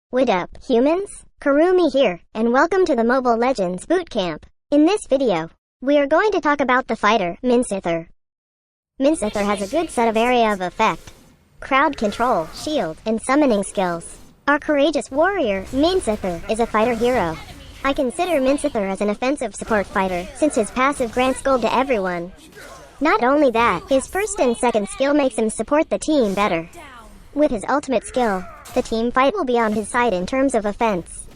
What up, humans? Kurumi here, and welcome to the Mobile Legends Bootcamp. In this video, we are going to talk about the fighter, Minsitthar. Minsitthar has a good set of area of effect, crowd control, shield, and summoning skills. Our courageous warrior, Minsitthar, is a fighter hero. I consider Minsitthar as an offensive support fighter, since his passive grants gold to everyone. Not only that, his first and second skill makes him support the team better. With his ultimate skill, the team fight will be on his side in terms of offense.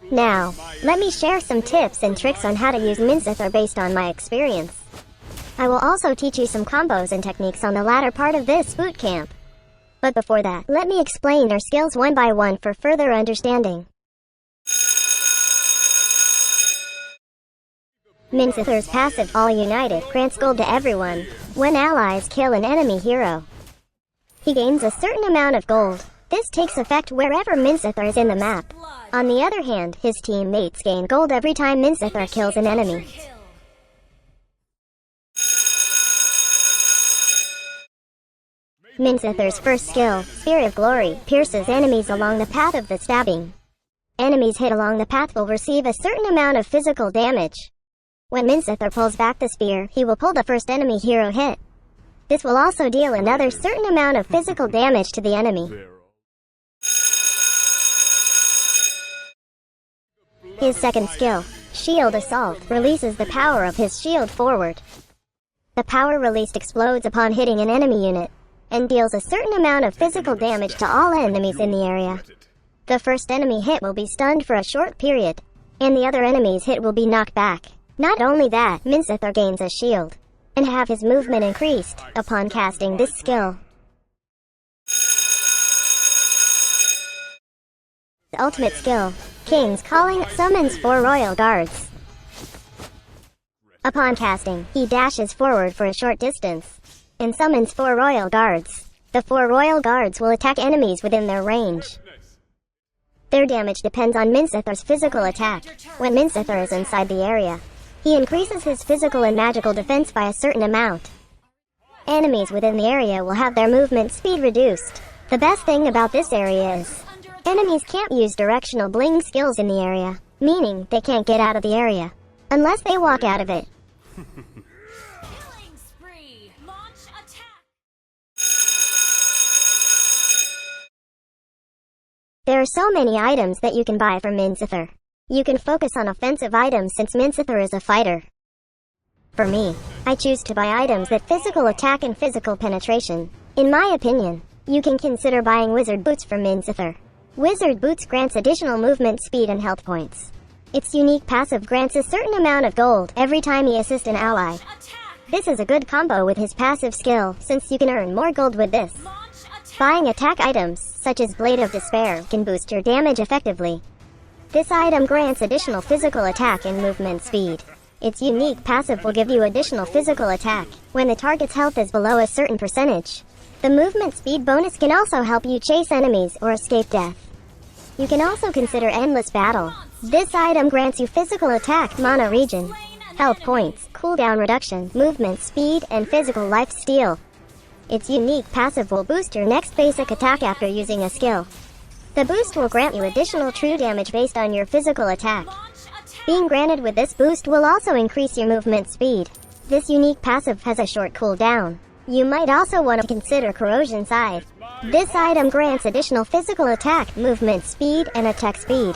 Now, let me share some tips and tricks on how to use Minsitthar based on my experience. I will also teach you some combos and techniques on the latter part of this bootcamp. But before that, let me explain their skills one by one for further understanding. Minsithar's passive, All United, grants gold to everyone when allies kill an enemy hero. He gains a certain amount of gold. This takes effect wherever Minsitthar is in the map. On the other hand, his teammates gain gold every time Minsitthar kills an enemy. Minsithar's first skill, Spirit of Glory, pierces enemies along the path of the stabbing. Enemies hit along the path will receive a certain amount of physical damage. When Minsitthar pulls back the spear, he will pull the first enemy hero hit. This will also deal another certain amount of physical damage to the enemy. His second skill, Shield Assault, releases the power of his shield forward. The power released explodes upon hitting an enemy unit, and deals a certain amount of physical damage to all enemies in the area. The first enemy hit will be stunned for a short period, and the other enemy's hit will be knocked back. Not only that, Minsitthar gains a shield, and have his movement increased upon casting this skill. The ultimate skill, King's Calling, summons 4 royal guards. Upon casting, he dashes forward for a short distance, and summons 4 royal guards. The 4 royal guards will attack enemies within their range. Their damage depends on Minsithar's physical attack. When Minsitthar is inside the area, he increases his physical and magical defense by a certain amount. Enemies within the area will have their movement speed reduced. The best thing about this area is, enemies can't use directional bling skills in the area, meaning they can't get out of the area, unless they walk out of it. There are so many items that you can buy from Minsitthar. You can focus on offensive items since Minsitthar is a fighter. For me, I choose to buy items that physical attack and physical penetration. In my opinion, you can consider buying Wizard Boots from Minsitthar. Wizard Boots grants additional movement speed and health points. Its unique passive grants a certain amount of gold every time he assists an ally. This is a good combo with his passive skill, since you can earn more gold with this. Buying attack items, such as Blade of Despair, can boost your damage effectively. This item grants additional physical attack and movement speed. Its unique passive will give you additional physical attack when the target's health is below a certain percentage. The movement speed bonus can also help you chase enemies or escape death. You can also consider Endless Battle. This item grants you physical attack, mana regen, health points, cooldown reduction, movement speed, and physical life steal. Its unique passive will boost your next basic attack after using a skill. The boost will grant you additional true damage based on your physical attack. Being granted with this boost will also increase your movement speed. This unique passive has a short cooldown. You might also want to consider Corrosion Scythe. This item grants additional physical attack, movement speed, and attack speed.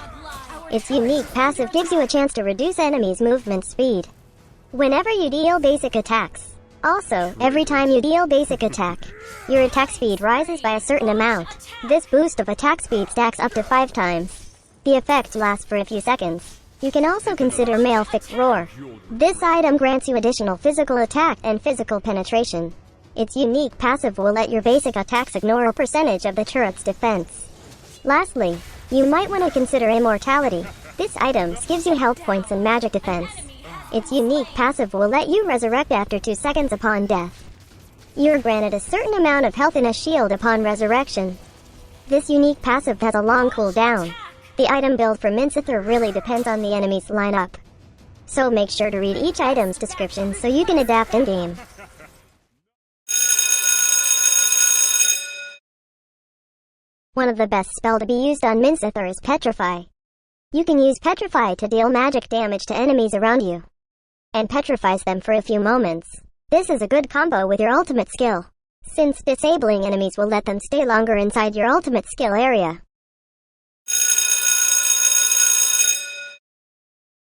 Its unique passive gives you a chance to reduce enemies' movement speed whenever you deal basic attacks. Also, every time you deal basic attack, your attack speed rises by a certain amount. This boost of attack speed stacks up to 5 times. The effect lasts for a few seconds. You can also consider Malefic Roar. This item grants you additional physical attack and physical penetration. Its unique passive will let your basic attacks ignore a percentage of the turret's defense. Lastly, you might want to consider Immortality. This item gives you health points and magic defense. Its unique passive will let you resurrect after 2 seconds upon death. You're granted a certain amount of health and a shield upon resurrection. This unique passive has a long cooldown. The item build for Minsitthar really depends on the enemy's lineup. So make sure to read each item's description so you can adapt in-game. One of the best spells to be used on Minsitthar is Petrify. You can use Petrify to deal magic damage to enemies around you, and petrifies them for a few moments. This is a good combo with your ultimate skill, since disabling enemies will let them stay longer inside your ultimate skill area.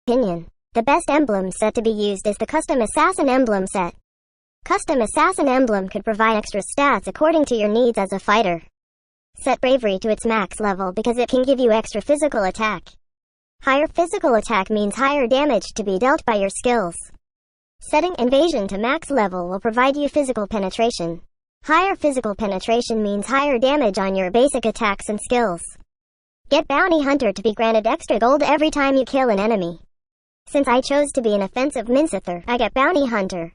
Opinion. The best emblem set to be used is the Custom Assassin Emblem set. Custom Assassin Emblem could provide extra stats according to your needs as a fighter. Set Bravery to its max level because it can give you extra physical attack. Higher physical attack means higher damage to be dealt by your skills. Setting Invasion to max level will provide you physical penetration. Higher physical penetration means higher damage on your basic attacks and skills. Get Bounty Hunter to be granted extra gold every time you kill an enemy. Since I chose to be an offensive Minsitthar, I get Bounty Hunter.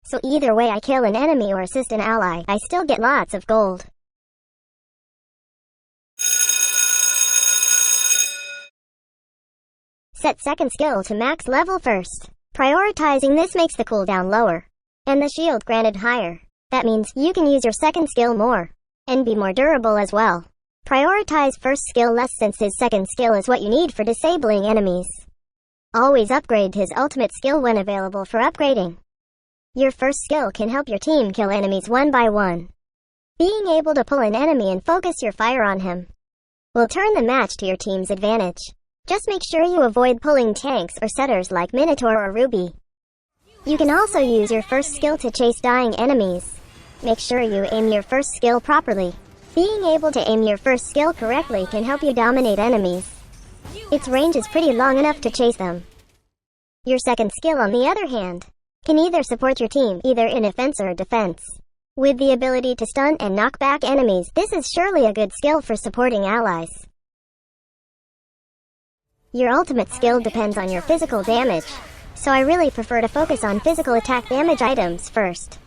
So either way I kill an enemy or assist an ally, I still get lots of gold. Set second skill to max level first. Prioritizing this makes the cooldown lower, and the shield granted higher. That means you can use your second skill more, and be more durable as well. Prioritize first skill less since his second skill is what you need for disabling enemies. Always upgrade his ultimate skill when available for upgrading. Your first skill can help your team kill enemies one by one. Being able to pull an enemy and focus your fire on him will turn the match to your team's advantage. Just make sure you avoid pulling tanks or setters like Minotaur or Ruby. You can also use your first skill to chase dying enemies. Make sure you aim your first skill properly. Being able to aim your first skill correctly can help you dominate enemies. Its range is pretty long enough to chase them. Your second skill, on the other hand, can either support your team, either in offense or defense. With the ability to stun and knock back enemies, this is surely a good skill for supporting allies. Your ultimate skill depends on your physical damage, so I really prefer to focus on physical attack damage items first.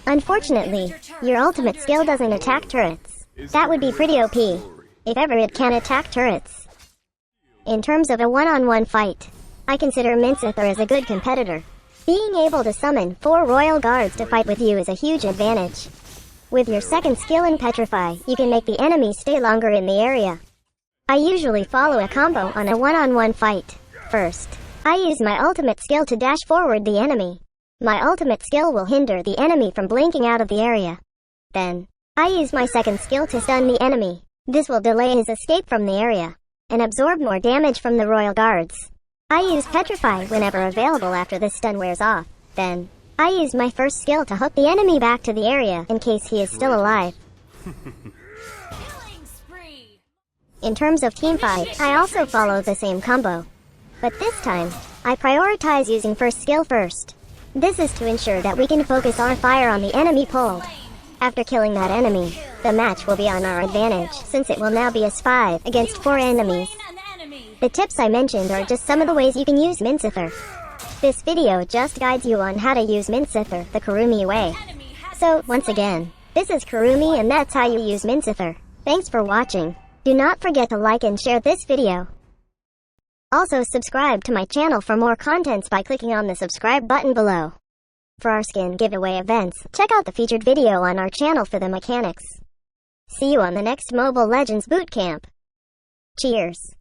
Unfortunately, your ultimate skill doesn't attack turrets. That would be pretty OP, if ever it can attack turrets. In terms of a one-on-one fight, I consider Minsitthar as a good competitor. Being able to summon 4 royal guards to fight with you is a huge advantage. With your second skill in Petrify, you can make the enemy stay longer in the area. I usually follow a combo on a one-on-one fight. First, I use my ultimate skill to dash forward the enemy. My ultimate skill will hinder the enemy from blinking out of the area. Then, I use my second skill to stun the enemy. This will delay his escape from the area, and absorb more damage from the royal guards. I use Petrify whenever available after the stun wears off. Then, I use my first skill to hook the enemy back to the area in case he is still alive. In terms of teamfight, I also follow the same combo. But this time, I prioritize using first skill first. This is to ensure that we can focus our fire on the enemy pulled. After killing that enemy, the match will be on our advantage, since it will now be a 5 against 4 enemies. The tips I mentioned are just some of the ways you can use Minsitthar. This video just guides you on how to use Minsitthar the Kurumi way. So, once again, this is Kurumi and that's how you use Minsitthar. Thanks for watching. Do not forget to like and share this video. Also subscribe to my channel for more contents by clicking on the subscribe button below. For our skin giveaway events, check out the featured video on our channel for the mechanics. See you on the next Mobile Legends Bootcamp. Cheers.